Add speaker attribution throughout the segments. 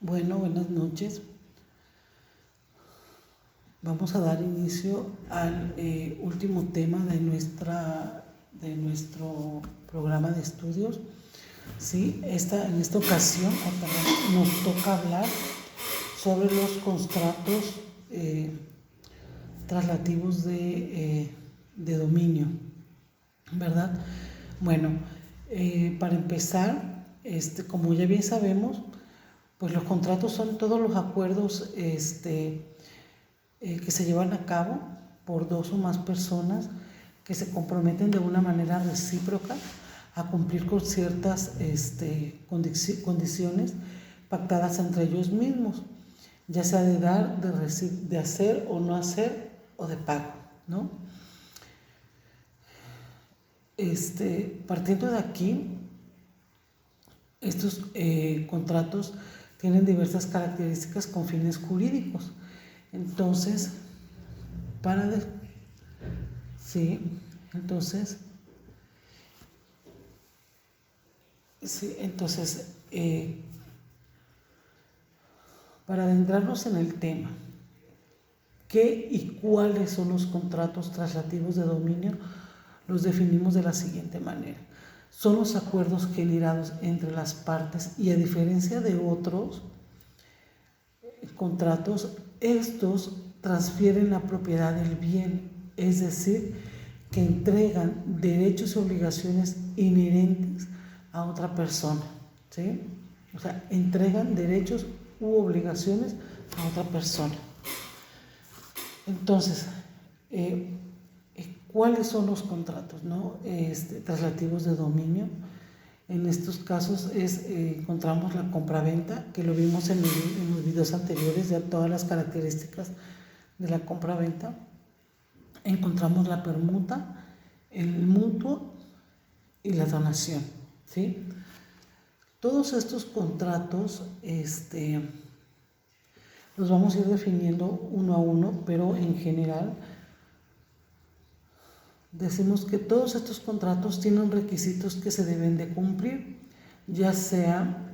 Speaker 1: Bueno, buenas noches. Vamos a dar inicio al último tema de nuestro programa de estudios. Sí, en esta ocasión nos toca hablar sobre los contratos traslativos de dominio, ¿verdad? Bueno, para empezar, como ya bien sabemos, pues los contratos son todos los acuerdos que se llevan a cabo por dos o más personas que se comprometen de una manera recíproca a cumplir con ciertas condiciones pactadas entre ellos mismos, ya sea de dar, de hacer o no hacer o de pago, ¿no? Partiendo de aquí, estos contratos tienen diversas características con fines jurídicos. Entonces, sí, entonces, para adentrarnos en el tema, ¿qué y cuáles son los contratos traslativos de dominio? Los definimos de la siguiente manera. Son los acuerdos generados entre las partes y, a diferencia de otros contratos, estos transfieren la propiedad del bien, es decir, que entregan derechos y obligaciones inherentes a otra persona, ¿sí? O sea, entregan derechos u obligaciones a otra persona. Entonces, ¿cuáles son los contratos, no? Traslativos de dominio? En estos casos encontramos la compraventa, que lo vimos en los videos anteriores, ya todas las características de la compraventa. Encontramos la permuta, el mutuo y la donación, ¿sí? Todos estos contratos los vamos a ir definiendo uno a uno, pero en general decimos que todos estos contratos tienen requisitos que se deben de cumplir, ya sea,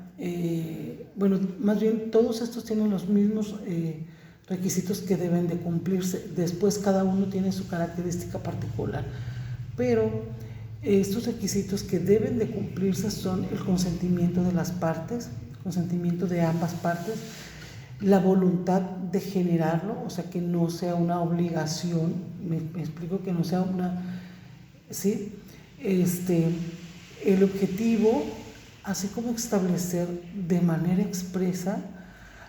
Speaker 1: más bien todos estos tienen los mismos requisitos que deben de cumplirse. Después cada uno tiene su característica particular, pero estos requisitos que deben de cumplirse son el consentimiento de las partes, consentimiento de ambas partes, la voluntad de generarlo, o sea, que no sea una obligación, me explico, que no sea una, ¿sí? El objetivo, así como establecer de manera expresa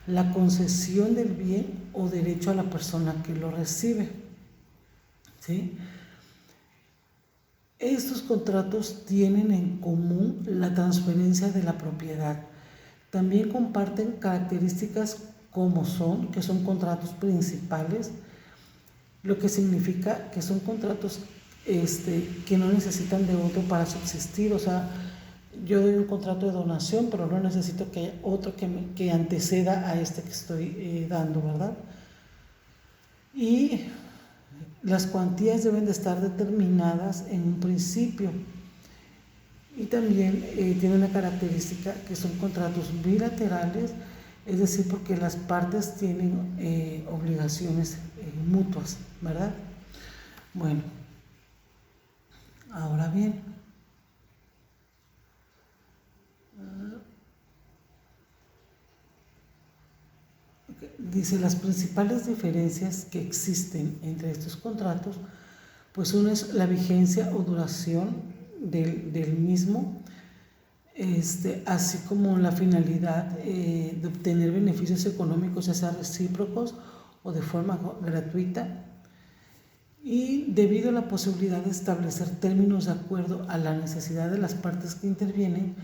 Speaker 1: la concesión del bien o derecho a la persona que lo recibe, ¿sí? Estos contratos tienen en común la transferencia de la propiedad. También comparten características que son contratos principales, lo que significa que son contratos que no necesitan de otro para subsistir. O sea, yo doy un contrato de donación, pero no necesito que haya otro que anteceda a que estoy dando, ¿verdad? Y las cuantías deben de estar determinadas en un principio. Y también tiene una característica que son contratos bilaterales, es decir, porque las partes tienen obligaciones mutuas, ¿verdad? Bueno, ahora bien, dice, las principales diferencias que existen entre estos contratos, pues una es la vigencia o duración del mismo, así como la finalidad de obtener beneficios económicos, ya sea recíprocos o de forma gratuita, y debido a la posibilidad de establecer términos de acuerdo a la necesidad de las partes que intervienen,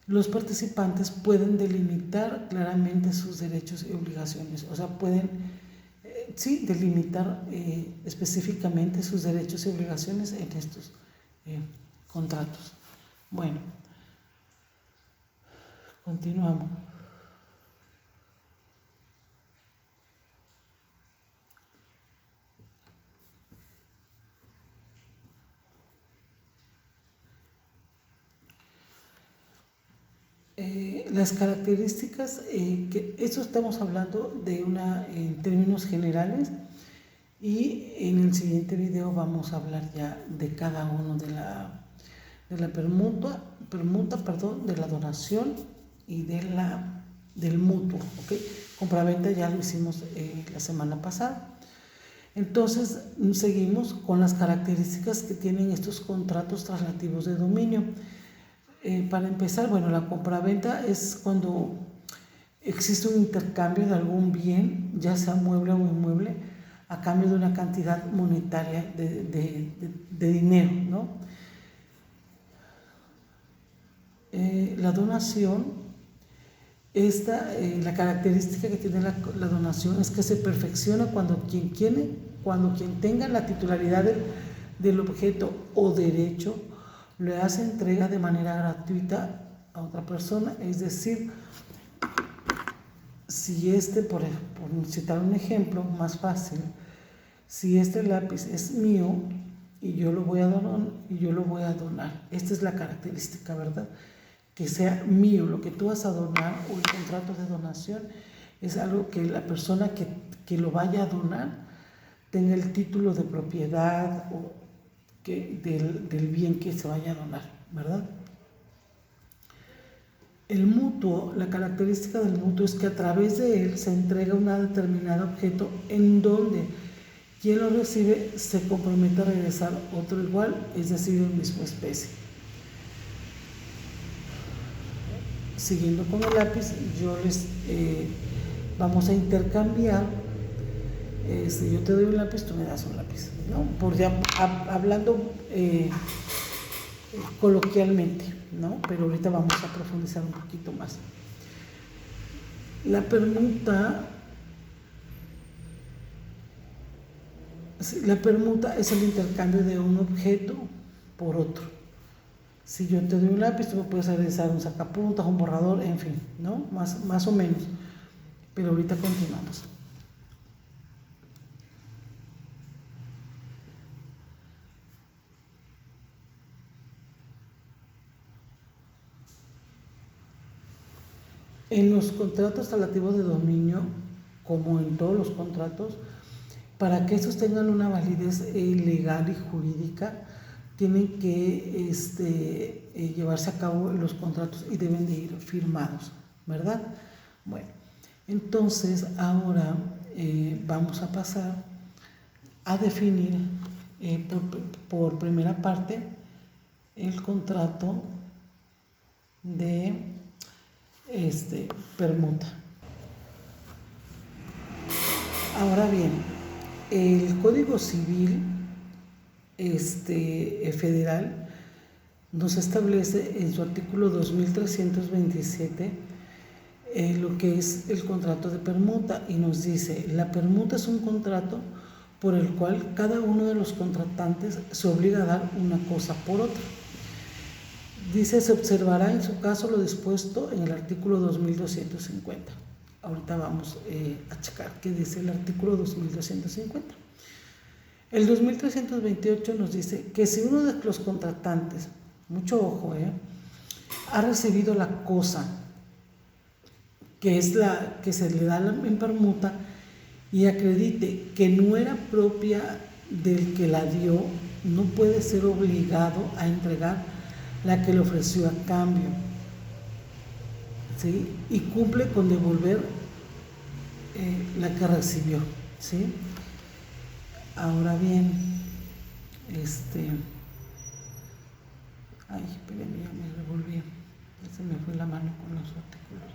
Speaker 1: los participantes pueden delimitar claramente sus derechos y obligaciones. O sea, pueden delimitar específicamente sus derechos y obligaciones en estos contratos. Bueno, continuamos. las características, que esto estamos hablando en términos generales, y en el siguiente video vamos a hablar ya de cada uno de la permuta, de la donación y del mutuo, ¿ok? Compraventa ya lo hicimos la semana pasada. Entonces seguimos con las características que tienen estos contratos traslativos de dominio. Para empezar, bueno, la compraventa es cuando existe un intercambio de algún bien, ya sea mueble o inmueble, a cambio de una cantidad monetaria de dinero, ¿no? La donación, la característica que tiene la donación es que se perfecciona cuando quien tenga la titularidad del objeto o derecho le hace entrega de manera gratuita a otra persona. Es decir, si por citar un ejemplo más fácil, si este lápiz es mío y yo lo voy a donar, esta es la característica, ¿verdad? Que sea mío, lo que tú vas a donar, o el contrato de donación es algo que la persona que lo vaya a donar tenga el título de propiedad o del bien que se vaya a donar, ¿verdad? El mutuo, la característica del mutuo es que a través de él se entrega un determinado objeto en donde quien lo recibe se compromete a regresar otro igual, es decir, en misma especie. Siguiendo con el lápiz, vamos a intercambiar. Si yo te doy un lápiz, tú me das un lápiz, ¿no? Hablando coloquialmente, ¿no? Pero ahorita vamos a profundizar un poquito más. La permuta es el intercambio de un objeto por otro. Si yo te doy un lápiz, tú me puedes regresar un sacapuntas, un borrador, en fin, ¿no? Más o menos. Pero ahorita continuamos. En los contratos traslativos de dominio, como en todos los contratos, para que estos tengan una validez legal y jurídica, tienen que llevarse a cabo los contratos y deben de ir firmados, ¿verdad? Bueno, entonces ahora vamos a pasar a definir por primera parte el contrato de permuta. Ahora bien, el Código Civil federal nos establece en su artículo 2327 lo que es el contrato de permuta, y nos dice: la permuta es un contrato por el cual cada uno de los contratantes se obliga a dar una cosa por otra. Dice: se observará en su caso lo dispuesto en el artículo 2250. Ahorita vamos a checar qué dice el artículo 2250. El 2328 nos dice que si uno de los contratantes, mucho ojo, ha recibido la cosa que es la que se le da en permuta y acredite que no era propia del que la dio, no puede ser obligado a entregar la que le ofreció a cambio, ¿sí? Y cumple con devolver la que recibió, ¿sí? Ahora bien, ay, espérenme, ya me revolví, ya se me fue la mano con los artículos.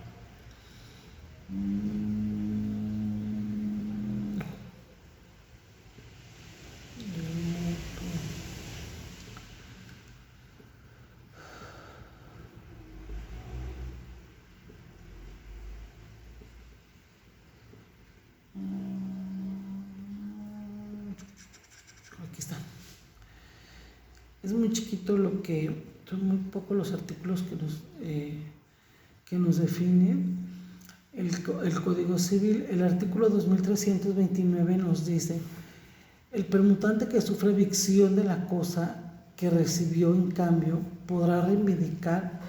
Speaker 1: Aquí está. Es muy chiquito son muy pocos los artículos que nos definen el Código Civil. El artículo 2329 nos dice: el permutante que sufre evicción de la cosa que recibió en cambio podrá reivindicar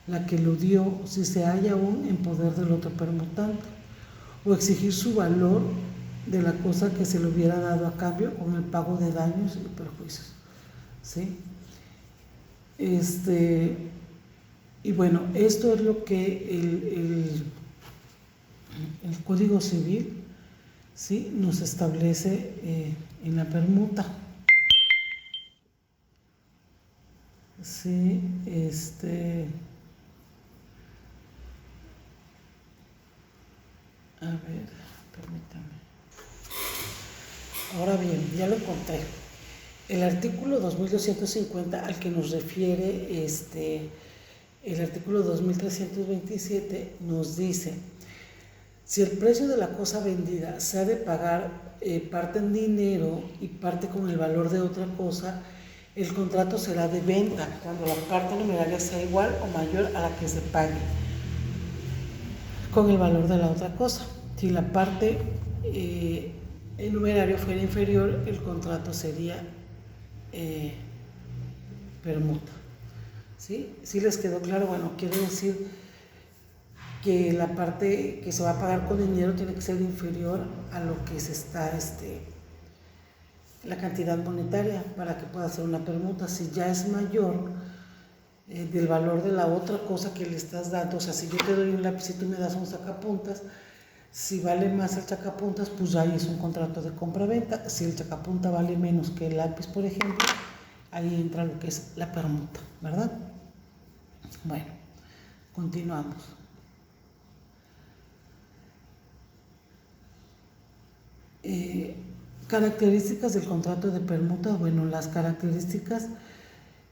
Speaker 1: la que lo dio si se halla aún en poder del otro permutante, o exigir su valor de la cosa que se le hubiera dado a cambio con el pago de daños y perjuicios. ¿Sí? Y bueno, esto es lo que el Código Civil, ¿sí?, nos establece en la permuta. Sí, a ver, permítame. Ahora bien, ya lo encontré. El artículo 2250 al que nos refiere el artículo 2327 nos dice: si el precio de la cosa vendida se ha de pagar parte en dinero y parte con el valor de otra cosa, el contrato será de venta cuando la parte numeraria sea igual o mayor a la que se pague con el valor de la otra cosa. Si la parte el numerario fuera inferior, el contrato sería permuta. ¿Sí? ¿Sí les quedó claro? Bueno, quiere decir que la parte que se va a pagar con dinero tiene que ser inferior a lo que se está, la cantidad monetaria para que pueda ser una permuta. Si ya es mayor del valor de la otra cosa que le estás dando, o sea, si yo te doy un lápiz y tú me das un sacapuntas, si vale más el sacapuntas, pues ya ahí es un contrato de compra-venta. Si el sacapunta vale menos que el lápiz, por ejemplo, ahí entra lo que es la permuta, ¿verdad? Bueno, continuamos. Características del contrato de permuta. Bueno, las características,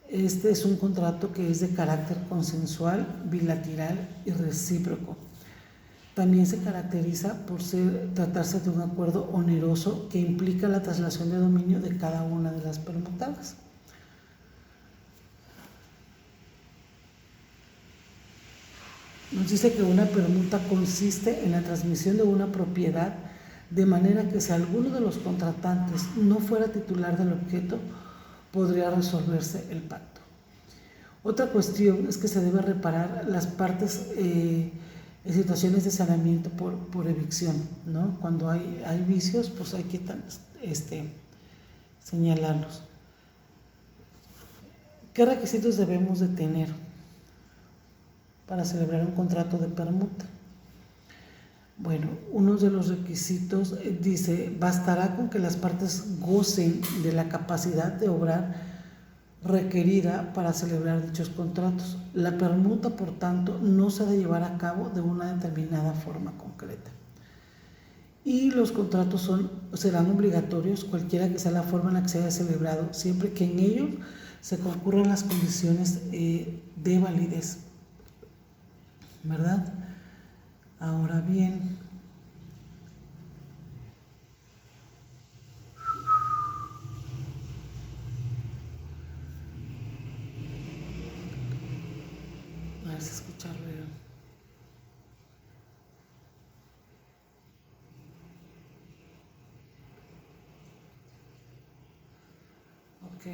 Speaker 1: es un contrato que es de carácter consensual, bilateral y recíproco. También se caracteriza por tratarse de un acuerdo oneroso que implica la traslación de dominio de cada una de las permutadas. Nos dice que una permuta consiste en la transmisión de una propiedad de manera que si alguno de los contratantes no fuera titular del objeto, podría resolverse el pacto. Otra cuestión es que se debe reparar las partes en situaciones de saneamiento por evicción, ¿no? Cuando hay vicios, pues hay que señalarlos. ¿Qué requisitos debemos de tener para celebrar un contrato de permuta? Bueno, uno de los requisitos dice: bastará con que las partes gocen de la capacidad de obrar requerida para celebrar dichos contratos. La permuta, por tanto, no se ha de llevar a cabo de una determinada forma concreta. Y los contratos serán obligatorios, cualquiera que sea la forma en la que se haya celebrado, siempre que en ellos se concurran las condiciones de validez, ¿verdad? Ahora bien, a ver si escucharlo. Ok.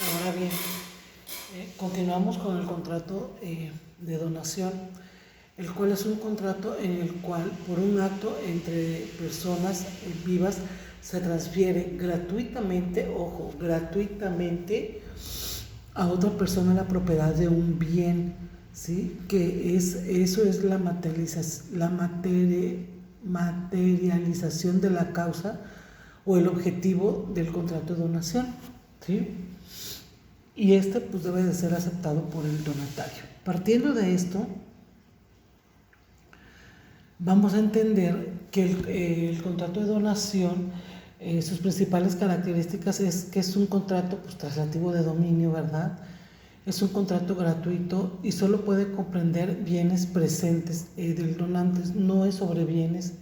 Speaker 1: Ahora bien, continuamos con el contrato de donación, el cual es un contrato en el cual, por un acto entre personas vivas, se transfiere gratuitamente, ojo, gratuitamente, a otra persona la propiedad de un bien, ¿sí? Que eso es la materialización de la causa o el objetivo del contrato de donación, ¿sí? Y pues debe de ser aceptado por el donatario. Partiendo de esto, vamos a entender que el contrato de donación, sus principales características es que es un contrato pues traslativo de dominio, ¿verdad? Es un contrato gratuito y solo puede comprender bienes presentes del donante, no es sobre bienes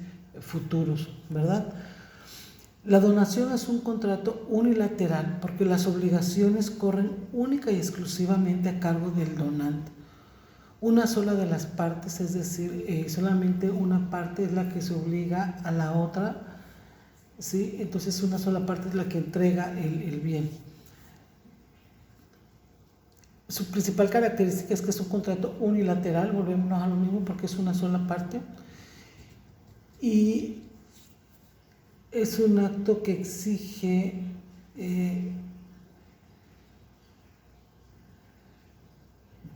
Speaker 1: futuros, ¿verdad? La donación es un contrato unilateral porque las obligaciones corren única y exclusivamente a cargo del donante. Una sola de las partes, es decir, solamente una parte es la que se obliga a la otra, ¿sí? Entonces una sola parte es la que entrega el bien. Su principal característica es que es un contrato unilateral, volvemos a lo mismo porque es una sola parte, y es un acto que exige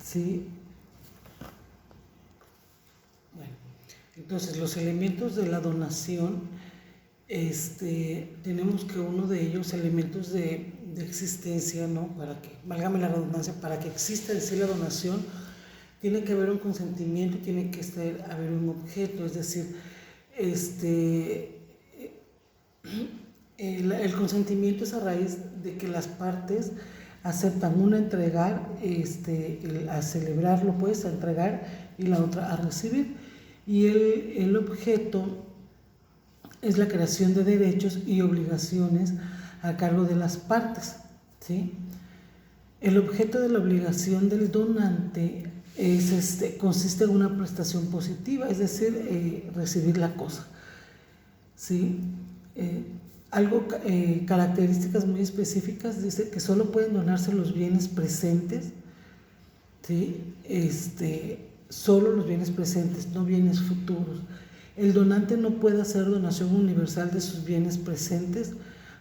Speaker 1: sí. Bueno, entonces los elementos de la donación, tenemos que uno de ellos, elementos de existencia, ¿no? Para que, válgame la redundancia, para que exista en sí la donación, tiene que haber un consentimiento, tiene que haber un objeto, es decir, el consentimiento es a raíz de que las partes aceptan una a entregar, a celebrarlo, pues, a entregar, y la otra a recibir. Y el objeto es la creación de derechos y obligaciones a cargo de las partes, ¿sí? El objeto de la obligación del donante consiste en una prestación positiva, es decir, recibir la cosa, ¿sí? Características muy específicas, dice que solo pueden donarse los bienes presentes, ¿sí? Solo los bienes presentes, no bienes futuros. El donante no puede hacer donación universal de sus bienes presentes,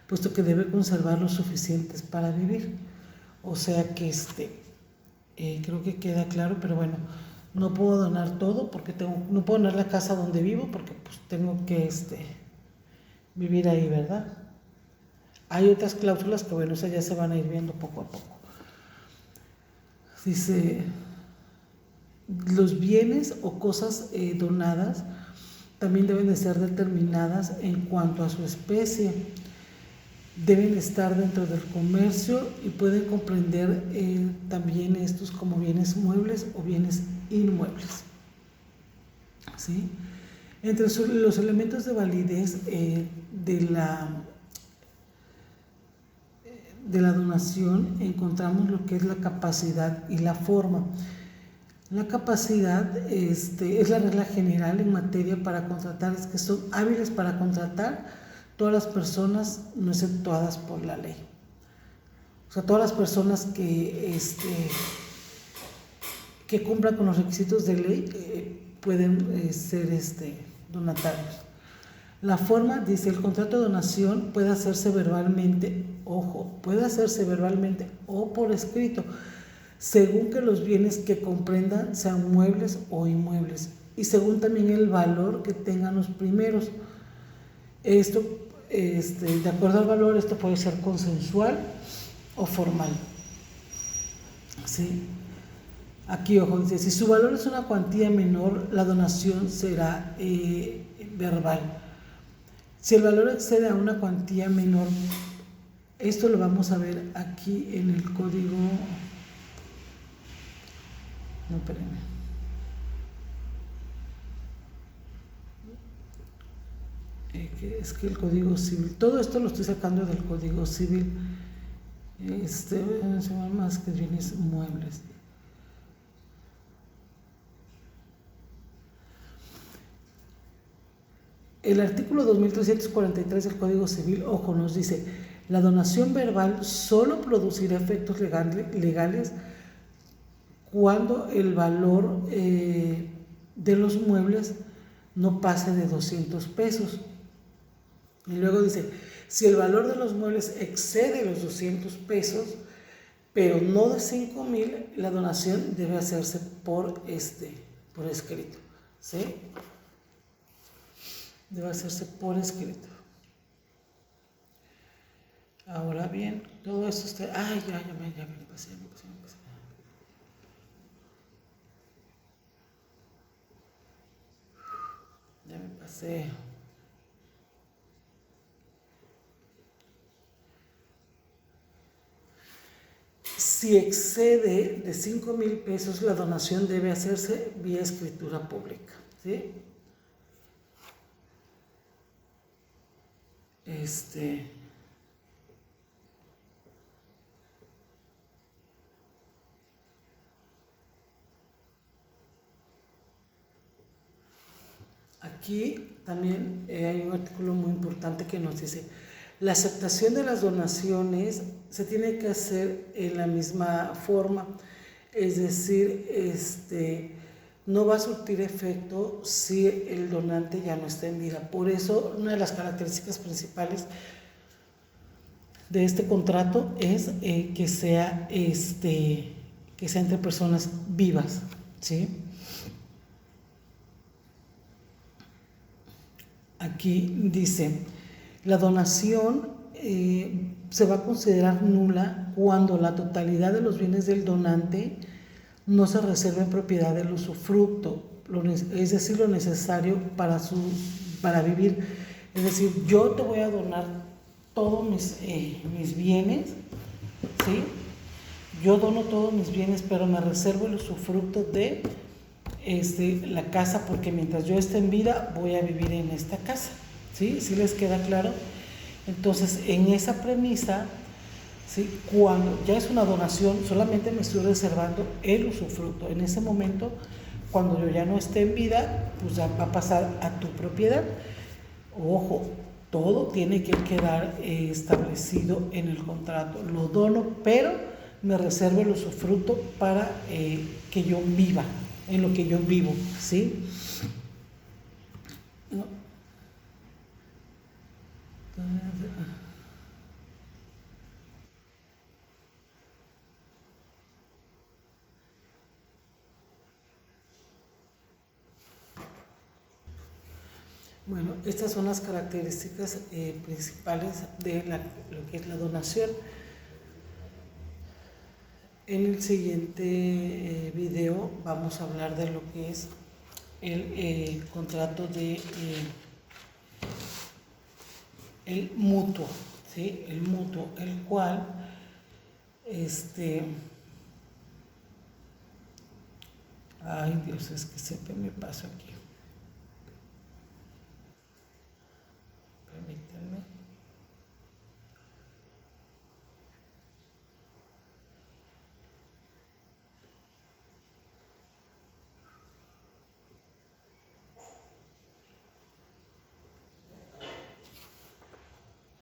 Speaker 1: puesto que debe conservar los suficientes para vivir. O sea que creo que queda claro, pero bueno, no puedo donar todo porque no puedo donar la casa donde vivo porque pues tengo que vivir ahí, ¿verdad? Hay otras cláusulas que, bueno, esas ya se van a ir viendo poco a poco. Dice, los bienes o cosas donadas también deben de ser determinadas en cuanto a su especie. Deben estar dentro del comercio y pueden comprender también estos como bienes muebles o bienes inmuebles, ¿sí? Entre los elementos de validez de la donación encontramos lo que es la capacidad y la forma. La capacidad es la regla general en materia para contratar, es que son hábiles para contratar todas las personas no exceptuadas por la ley. O sea, todas las personas que cumplan con los requisitos de ley pueden ser donatarios. La forma, dice, el contrato de donación puede hacerse verbalmente, ojo, puede hacerse verbalmente o por escrito, según que los bienes que comprendan sean muebles o inmuebles, y según también el valor que tengan los primeros. Esto, de acuerdo al valor, esto puede ser consensual o formal, ¿sí? Aquí, ojo, dice, si su valor es una cuantía menor, la donación será verbal. Si el valor excede a una cuantía menor, esto lo vamos a ver aquí en el código. No, espérenme. Es que el Código Civil, todo esto lo estoy sacando del Código Civil, más que bienes muebles. El artículo 2343 del Código Civil, ojo, nos dice, la donación verbal solo producirá efectos legales cuando el valor de los muebles no pase de 200 pesos. Y luego dice, si el valor de los muebles excede los 200 pesos, pero no de 5,000, la donación debe hacerse por escrito, ¿sí? Debe hacerse por escrito. Ahora bien, todo esto ya me pasé. Ya me pasé. Si excede de 5,000 pesos, la donación debe hacerse vía escritura pública, ¿sí? Aquí también hay un artículo muy importante que nos dice, la aceptación de las donaciones se tiene que hacer en la misma forma. Es decir, no va a surtir efecto si el donante ya no está en vida. Por eso, una de las características principales de este contrato es que sea entre personas vivas, ¿sí? Aquí dice, la donación se va a considerar nula cuando la totalidad de los bienes del donante no se reserva en propiedad del usufructo, es decir, lo necesario para vivir. Es decir, yo te voy a donar todos mis bienes, ¿sí? Yo dono todos mis bienes, pero me reservo el usufructo de la casa, porque mientras yo esté en vida voy a vivir en esta casa, ¿sí? ¿Sí les queda claro? Entonces, en esa premisa, ¿sí? Cuando ya es una donación, solamente me estoy reservando el usufructo. En ese momento, cuando yo ya no esté en vida, pues ya va a pasar a tu propiedad. Ojo, todo tiene que quedar establecido en el contrato. Lo dono, pero me reservo el usufructo para que yo viva, en lo que yo vivo, ¿sí? No. Bueno, estas son las características principales de lo que es la donación. En el siguiente video vamos a hablar de lo que es el contrato de el mutuo, ¿sí? El mutuo, el cual ay Dios, es que siempre me paso aquí. Permítanme.